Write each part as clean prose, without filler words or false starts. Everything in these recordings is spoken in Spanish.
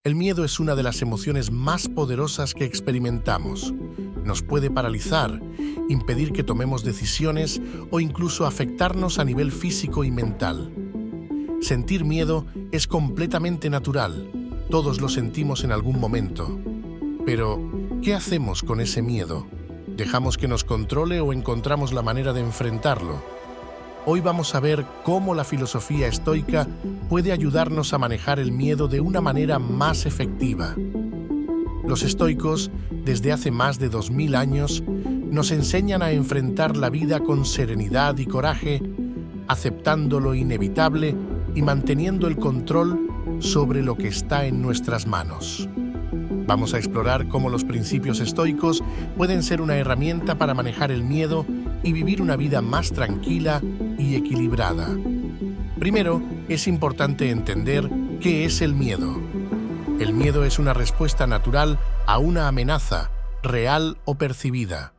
El miedo es una de las emociones más poderosas que experimentamos. Nos puede paralizar, impedir que tomemos decisiones o incluso afectarnos a nivel físico y mental. Sentir miedo es completamente natural. Todos lo sentimos en algún momento. Pero, ¿qué hacemos con ese miedo? ¿Dejamos que nos controle o encontramos la manera de enfrentarlo? Hoy vamos a ver cómo la filosofía estoica puede ayudarnos a manejar el miedo de una manera más efectiva. Los estoicos, desde hace más de 2000 años, nos enseñan a enfrentar la vida con serenidad y coraje, aceptando lo inevitable y manteniendo el control sobre lo que está en nuestras manos. Vamos a explorar cómo los principios estoicos pueden ser una herramienta para manejar el miedo y vivir una vida más tranquila y equilibrada. Primero, es importante entender qué es el miedo. El miedo es una respuesta natural a una amenaza, real o percibida.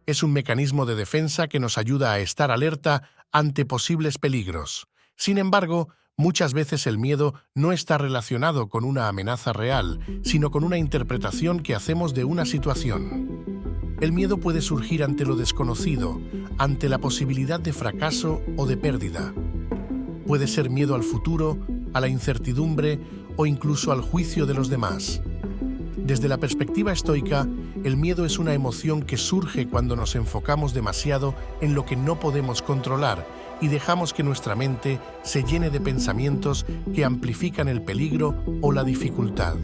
Es un mecanismo de defensa que nos ayuda a estar alerta ante posibles peligros. Sin embargo, muchas veces el miedo no está relacionado con una amenaza real, sino con una interpretación que hacemos de una situación. El miedo puede surgir ante lo desconocido, ante la posibilidad de fracaso o de pérdida. Puede ser miedo al futuro, a la incertidumbre o incluso al juicio de los demás. Desde la perspectiva estoica, el miedo es una emoción que surge cuando nos enfocamos demasiado en lo que no podemos controlar y dejamos que nuestra mente se llene de pensamientos que amplifican el peligro o la dificultad.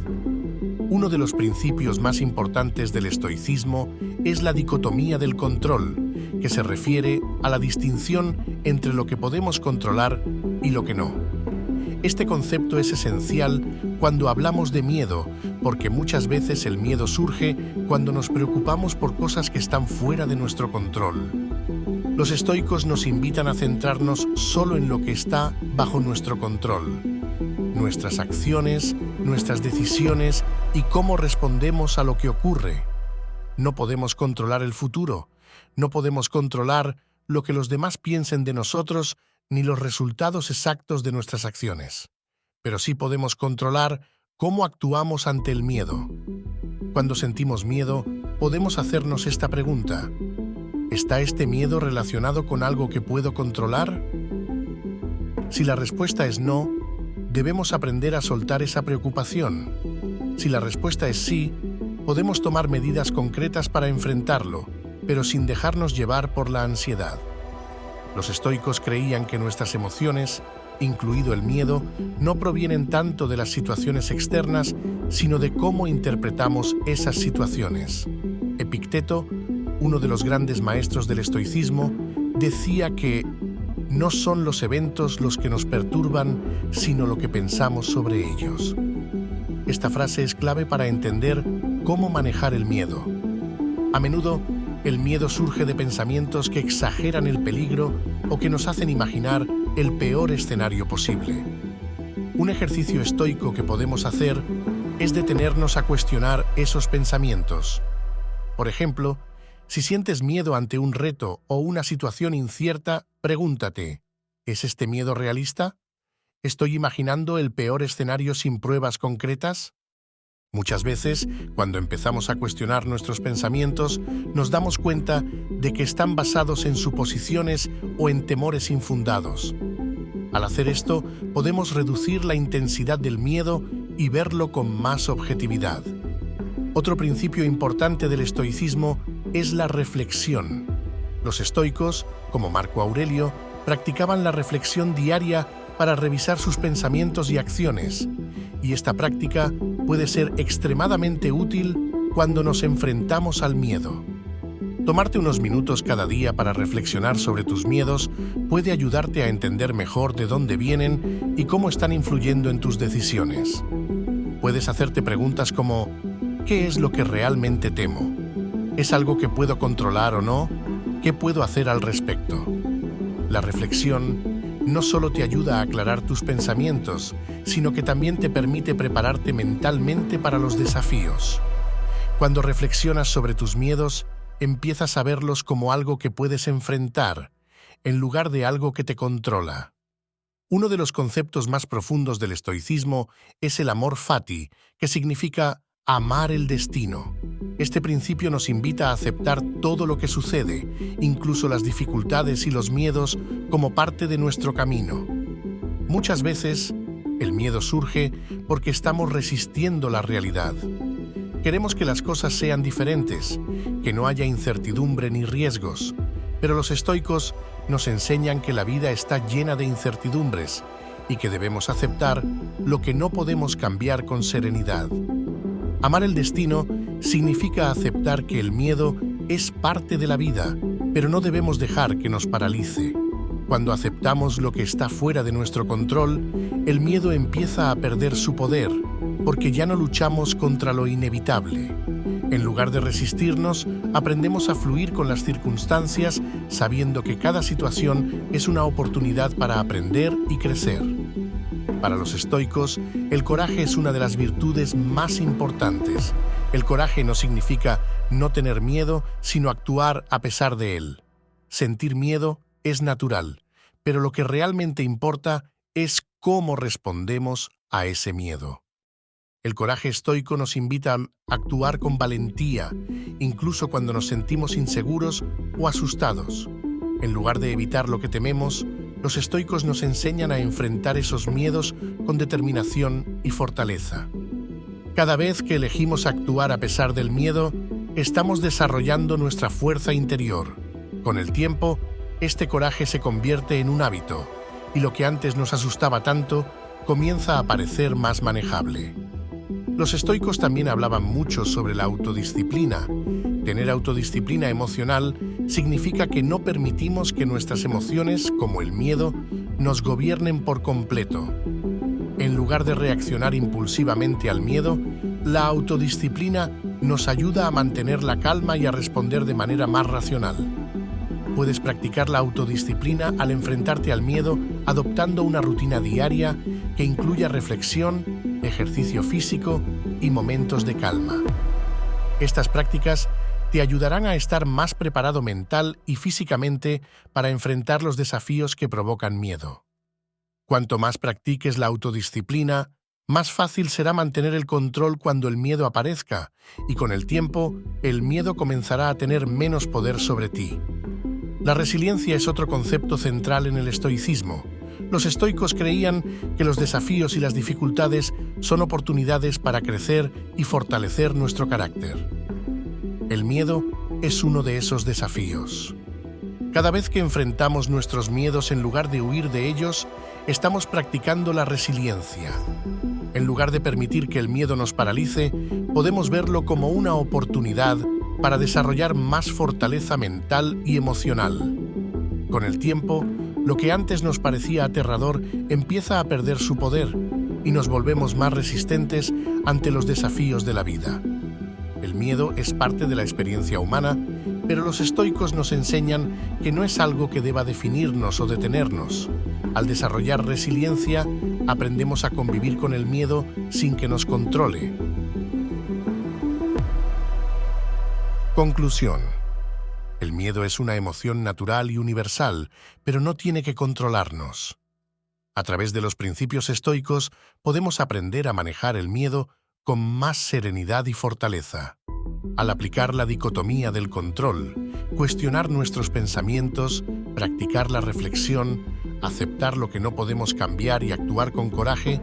Uno de los principios más importantes del estoicismo es la dicotomía del control, que se refiere a la distinción entre lo que podemos controlar y lo que no. Este concepto es esencial cuando hablamos de miedo, porque muchas veces el miedo surge cuando nos preocupamos por cosas que están fuera de nuestro control. Los estoicos nos invitan a centrarnos solo en lo que está bajo nuestro control: nuestras acciones, nuestras decisiones y cómo respondemos a lo que ocurre. No podemos controlar el futuro, no podemos controlar lo que los demás piensen de nosotros ni los resultados exactos de nuestras acciones. Pero sí podemos controlar cómo actuamos ante el miedo. Cuando sentimos miedo, podemos hacernos esta pregunta: ¿está este miedo relacionado con algo que puedo controlar? Si la respuesta es no, debemos aprender a soltar esa preocupación. Si la respuesta es sí, podemos tomar medidas concretas para enfrentarlo, pero sin dejarnos llevar por la ansiedad. Los estoicos creían que nuestras emociones, incluido el miedo, no provienen tanto de las situaciones externas, sino de cómo interpretamos esas situaciones. Epicteto, uno de los grandes maestros del estoicismo, decía que no son los eventos los que nos perturban, sino lo que pensamos sobre ellos. Esta frase es clave para entender cómo manejar el miedo. A menudo, el miedo surge de pensamientos que exageran el peligro o que nos hacen imaginar el peor escenario posible. Un ejercicio estoico que podemos hacer es detenernos a cuestionar esos pensamientos. Por ejemplo, si sientes miedo ante un reto o una situación incierta, pregúntate: ¿es este miedo realista? ¿Estoy imaginando el peor escenario sin pruebas concretas? Muchas veces, cuando empezamos a cuestionar nuestros pensamientos, nos damos cuenta de que están basados en suposiciones o en temores infundados. Al hacer esto, podemos reducir la intensidad del miedo y verlo con más objetividad. Otro principio importante del estoicismo es la reflexión. Los estoicos, como Marco Aurelio, practicaban la reflexión diaria para revisar sus pensamientos y acciones, y esta práctica puede ser extremadamente útil cuando nos enfrentamos al miedo. Tomarte unos minutos cada día para reflexionar sobre tus miedos puede ayudarte a entender mejor de dónde vienen y cómo están influyendo en tus decisiones. Puedes hacerte preguntas como: ¿qué es lo que realmente temo? ¿Es algo que puedo controlar o no? ¿Qué puedo hacer al respecto? La reflexión no solo te ayuda a aclarar tus pensamientos, sino que también te permite prepararte mentalmente para los desafíos. Cuando reflexionas sobre tus miedos, empiezas a verlos como algo que puedes enfrentar, en lugar de algo que te controla. Uno de los conceptos más profundos del estoicismo es el amor fati, que significa amar el destino. Este principio nos invita a aceptar todo lo que sucede, incluso las dificultades y los miedos, como parte de nuestro camino. Muchas veces, el miedo surge porque estamos resistiendo la realidad. Queremos que las cosas sean diferentes, que no haya incertidumbre ni riesgos, pero los estoicos nos enseñan que la vida está llena de incertidumbres y que debemos aceptar lo que no podemos cambiar con serenidad. Amar el destino significa aceptar que el miedo es parte de la vida, pero no debemos dejar que nos paralice. Cuando aceptamos lo que está fuera de nuestro control, el miedo empieza a perder su poder, porque ya no luchamos contra lo inevitable. En lugar de resistirnos, aprendemos a fluir con las circunstancias, sabiendo que cada situación es una oportunidad para aprender y crecer. Para los estoicos, el coraje es una de las virtudes más importantes. El coraje no significa no tener miedo, sino actuar a pesar de él. Sentir miedo es natural, pero lo que realmente importa es cómo respondemos a ese miedo. El coraje estoico nos invita a actuar con valentía, incluso cuando nos sentimos inseguros o asustados. En lugar de evitar lo que tememos, los estoicos nos enseñan a enfrentar esos miedos con determinación y fortaleza. Cada vez que elegimos actuar a pesar del miedo, estamos desarrollando nuestra fuerza interior. Con el tiempo, este coraje se convierte en un hábito, y lo que antes nos asustaba tanto comienza a parecer más manejable. Los estoicos también hablaban mucho sobre la autodisciplina. Tener autodisciplina emocional significa que no permitimos que nuestras emociones, como el miedo, nos gobiernen por completo. En lugar de reaccionar impulsivamente al miedo, la autodisciplina nos ayuda a mantener la calma y a responder de manera más racional. Puedes practicar la autodisciplina al enfrentarte al miedo adoptando una rutina diaria que incluya reflexión, ejercicio físico y momentos de calma. Estas prácticas te ayudarán a estar más preparado mental y físicamente para enfrentar los desafíos que provocan miedo. Cuanto más practiques la autodisciplina, más fácil será mantener el control cuando el miedo aparezca, y con el tiempo, el miedo comenzará a tener menos poder sobre ti. La resiliencia es otro concepto central en el estoicismo. Los estoicos creían que los desafíos y las dificultades son oportunidades para crecer y fortalecer nuestro carácter. El miedo es uno de esos desafíos. Cada vez que enfrentamos nuestros miedos en lugar de huir de ellos, estamos practicando la resiliencia. En lugar de permitir que el miedo nos paralice, podemos verlo como una oportunidad para desarrollar más fortaleza mental y emocional. Con el tiempo, lo que antes nos parecía aterrador empieza a perder su poder y nos volvemos más resistentes ante los desafíos de la vida. El miedo es parte de la experiencia humana, pero los estoicos nos enseñan que no es algo que deba definirnos o detenernos. Al desarrollar resiliencia, aprendemos a convivir con el miedo sin que nos controle. Conclusión. El miedo es una emoción natural y universal, pero no tiene que controlarnos. A través de los principios estoicos podemos aprender a manejar el miedo con más serenidad y fortaleza. Al aplicar la dicotomía del control, cuestionar nuestros pensamientos, practicar la reflexión, aceptar lo que no podemos cambiar y actuar con coraje,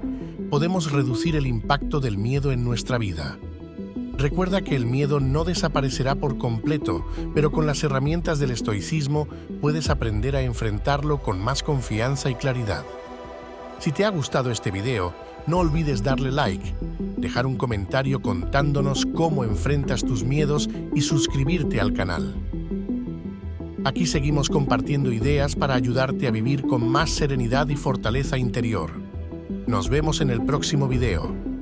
podemos reducir el impacto del miedo en nuestra vida. Recuerda que el miedo no desaparecerá por completo, pero con las herramientas del estoicismo puedes aprender a enfrentarlo con más confianza y claridad. Si te ha gustado este video, no olvides darle like, dejar un comentario contándonos cómo enfrentas tus miedos y suscribirte al canal. Aquí seguimos compartiendo ideas para ayudarte a vivir con más serenidad y fortaleza interior. Nos vemos en el próximo video.